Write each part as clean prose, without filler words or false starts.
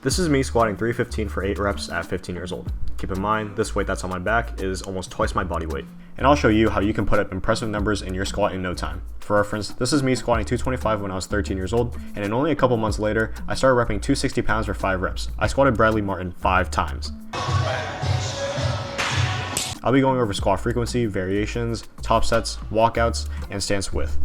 This is me squatting 315 for 8 reps at 15 years old. Keep in mind, this weight that's on my back is almost twice my body weight. And I'll show you how you can put up impressive numbers in your squat in no time. For reference, this is me squatting 225 when I was 13 years old, and in only a couple months later, I started repping 260 pounds for 5 reps. I squatted Bradley Martin 5 times. I'll be going over squat frequency, variations, top sets, walkouts, and stance width.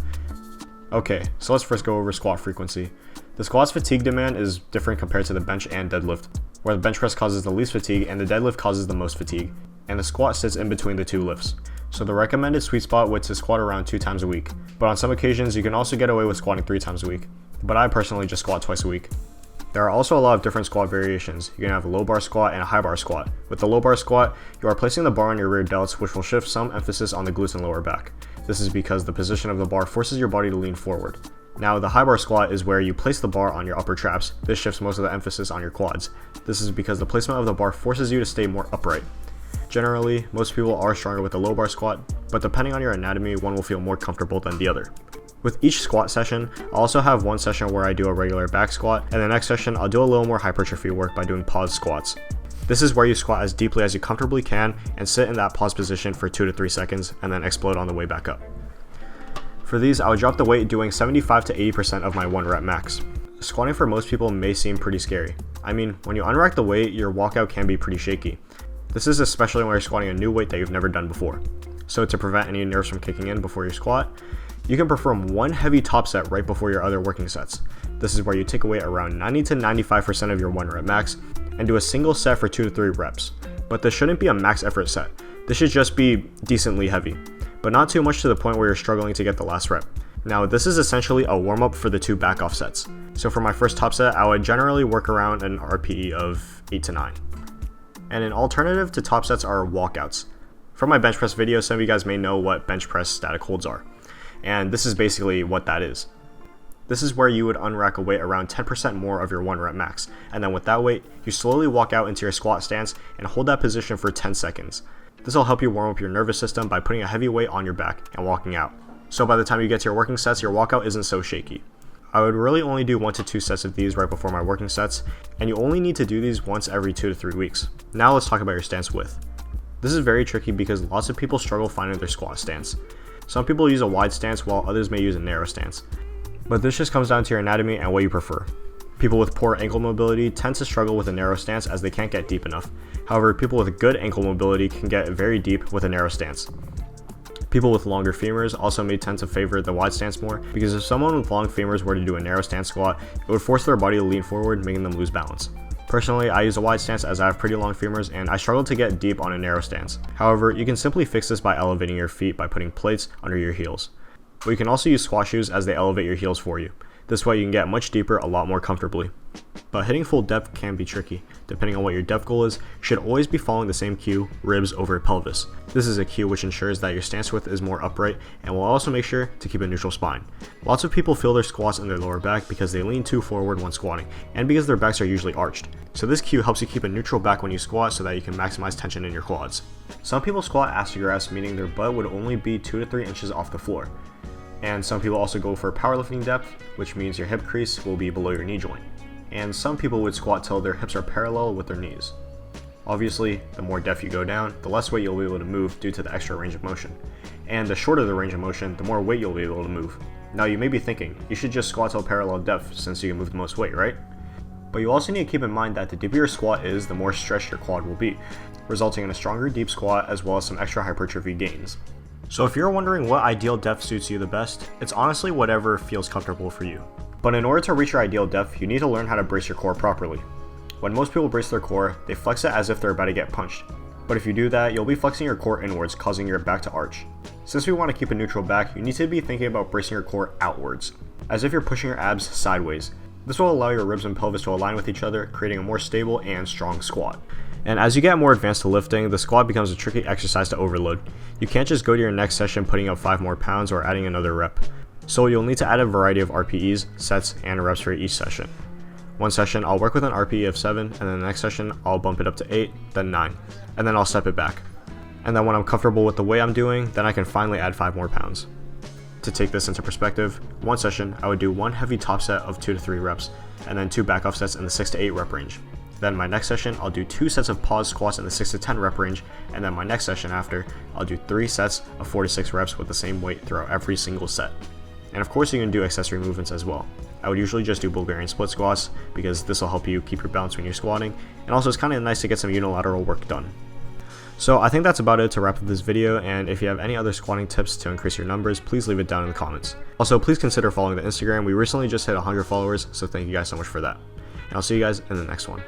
Okay, so let's first go over squat frequency. The squat's fatigue demand is different compared to the bench and deadlift, where the bench press causes the least fatigue and the deadlift causes the most fatigue, and the squat sits in between the two lifts. So the recommended sweet spot would to squat around 2 times a week, but on some occasions you can also get away with squatting 3 times a week, but I personally just squat twice a week. There are also a lot of different squat variations. You can have a low bar squat and a high bar squat. With the low bar squat, you are placing the bar on your rear delts, which will shift some emphasis on the glutes and lower back. This is because the position of the bar forces your body to lean forward. Now, the high bar squat is where you place the bar on your upper traps. This shifts most of the emphasis on your quads. This is because the placement of the bar forces you to stay more upright. Generally, most people are stronger with the low bar squat, but depending on your anatomy, one will feel more comfortable than the other. With each squat session, I'll also have one session where I do a regular back squat, and the next session I'll do a little more hypertrophy work by doing pause squats. This is where you squat as deeply as you comfortably can and sit in that pause position for 2 to 3 seconds and then explode on the way back up. For these, I would drop the weight doing 75 to 80% of my 1 rep max. Squatting for most people may seem pretty scary. I mean, when you unrack the weight, your walkout can be pretty shaky. This is especially when you're squatting a new weight that you've never done before. So to prevent any nerves from kicking in before you squat, you can perform one heavy top set right before your other working sets. This is where you take away around 90 to 95% of your 1 rep max and do a single set for 2 to 3 reps. But this shouldn't be a max effort set. This should just be decently heavy, but not too much to the point where you're struggling to get the last rep. Now, this is essentially a warm-up for the 2 back-off sets. So for my first top set, I would generally work around an RPE of 8 to 9. And an alternative to top sets are walkouts. From my bench press video, some of you guys may know what bench press static holds are. And this is basically what that is. This is where you would unrack a weight around 10% more of your 1 rep max, and then with that weight, you slowly walk out into your squat stance and hold that position for 10 seconds. This will help you warm up your nervous system by putting a heavy weight on your back and walking out. So by the time you get to your working sets, your walkout isn't so shaky. I would really only do 1 to 2 sets of these right before my working sets, and you only need to do these once every 2 to 3 weeks. Now let's talk about your stance width. This is very tricky because lots of people struggle finding their squat stance. Some people use a wide stance while others may use a narrow stance. But this just comes down to your anatomy and what you prefer. People with poor ankle mobility tend to struggle with a narrow stance as they can't get deep enough. However, people with good ankle mobility can get very deep with a narrow stance. People with longer femurs also may tend to favor the wide stance more, because if someone with long femurs were to do a narrow stance squat, it would force their body to lean forward, making them lose balance. Personally, I use a wide stance as I have pretty long femurs and I struggle to get deep on a narrow stance. However, you can simply fix this by elevating your feet by putting plates under your heels. But you can also use squat shoes as they elevate your heels for you. This way you can get much deeper a lot more comfortably. But hitting full depth can be tricky. Depending on what your depth goal is, you should always be following the same cue, ribs over pelvis. This is a cue which ensures that your stance width is more upright and will also make sure to keep a neutral spine. Lots of people feel their squats in their lower back because they lean too forward when squatting, and because their backs are usually arched. So this cue helps you keep a neutral back when you squat so that you can maximize tension in your quads. Some people squat ass to grass, meaning their butt would only be 2 to 3 inches off the floor. And some people also go for powerlifting depth, which means your hip crease will be below your knee joint. And some people would squat till their hips are parallel with their knees. Obviously, the more depth you go down, the less weight you'll be able to move due to the extra range of motion. And the shorter the range of motion, the more weight you'll be able to move. Now you may be thinking, you should just squat till parallel depth since you can move the most weight, right? But you also need to keep in mind that the deeper your squat is, the more stretched your quad will be, resulting in a stronger deep squat as well as some extra hypertrophy gains. So if you're wondering what ideal depth suits you the best, it's honestly whatever feels comfortable for you. But in order to reach your ideal depth, you need to learn how to brace your core properly. When most people brace their core, they flex it as if they're about to get punched. But if you do that, you'll be flexing your core inwards, causing your back to arch. Since we want to keep a neutral back, you need to be thinking about bracing your core outwards, as if you're pushing your abs sideways. This will allow your ribs and pelvis to align with each other, creating a more stable and strong squat. And as you get more advanced to lifting, the squat becomes a tricky exercise to overload. You can't just go to your next session putting up 5 more pounds or adding another rep. So you'll need to add a variety of RPEs, sets, and reps for each session. One session I'll work with an RPE of 7, and then the next session I'll bump it up to 8, then 9, and then I'll step it back. And then when I'm comfortable with the way I'm doing, then I can finally add 5 more pounds. To take this into perspective, one session I would do one heavy top set of 2 to 3 reps, and then 2 back off sets in the 6 to 8 rep range. Then my next session I'll do 2 sets of pause squats in the 6 to 10 rep range, and then my next session after I'll do 3 sets of 4 to 6 reps with the same weight throughout every single set. And of course you can do accessory movements as well. I would usually just do Bulgarian split squats because this will help you keep your balance when you're squatting, and also it's kind of nice to get some unilateral work done. So I think that's about it to wrap up this video, and if you have any other squatting tips to increase your numbers, please leave it down in the comments. Also, please consider following the Instagram. We recently just hit 100 followers, so thank you guys so much for that. And I'll see you guys in the next one.